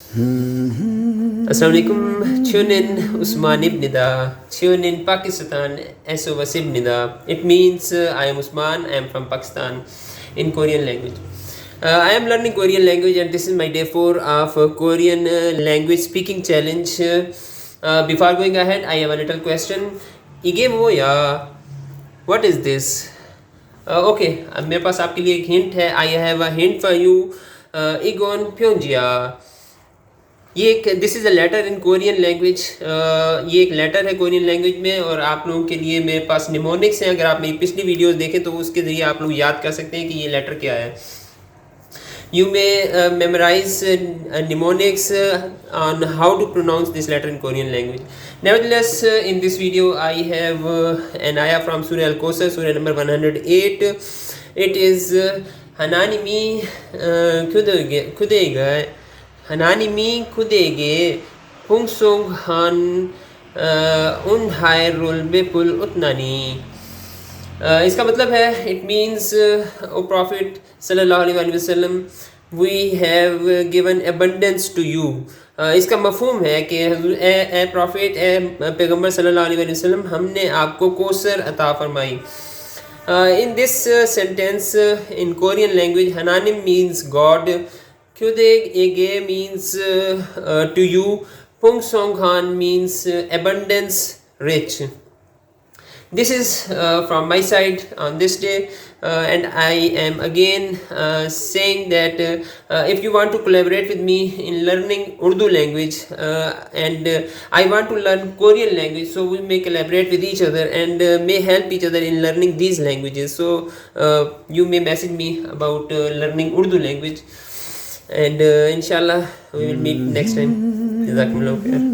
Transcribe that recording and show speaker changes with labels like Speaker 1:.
Speaker 1: Assalamu alaikum. Tune in Usman ibn Nida. Tune in Pakistan. SOS ibn Nida. It means I am Usman. I am from Pakistan in Korean language. I am learning Korean language and this is my day 4 of Korean language speaking challenge. Before going ahead, I have a little question. Ige mo ya? What is this? Okay, मेरे पास आपके लिए एक hint है. I have a hint for you. Igon Pyongjia. ये एक this is a letter in Korean language. ये एक letter है कोरियन लैंग्वेज में और आप लोगों के लिए मेरे पास निमोनिक्स हैं. अगर आप मेरी पिछली वीडियोस देखें तो उसके ज़रिए आप लोग याद कर सकते हैं कि ये लेटर क्या है. You may memorize mnemonics on how to pronounce this letter in Korean language. Nevertheless, in this video, I have an ayah from Surah Al-Kawthar, Surah number 108. It is Hananimi Kudega. Hananimi Kudege Pungsung Han Unhairul Bepul Utnani. इसका मतलब है it means O profit सल्लल्लाहु अलैहि वसल्लम we have given abundance to you. इसका मफहूम है कि ए प्रॉफिट ए पैगम्बर सल्लल्लाहु अलैहि वसल्लम हमने आपको कोसर अता फरमाई. In this sentence in Korean language, Hananim means God, Kyudege means to you, Pungsonghan means abundance, rich. This is from my side on this day, and I am again saying that if you want to collaborate with me in learning Urdu language and I want to learn Korean language, so we may collaborate with each other and may help each other in learning these languages. So you may message me about learning Urdu language, and inshallah we will meet next time. Jazakumullahu khair.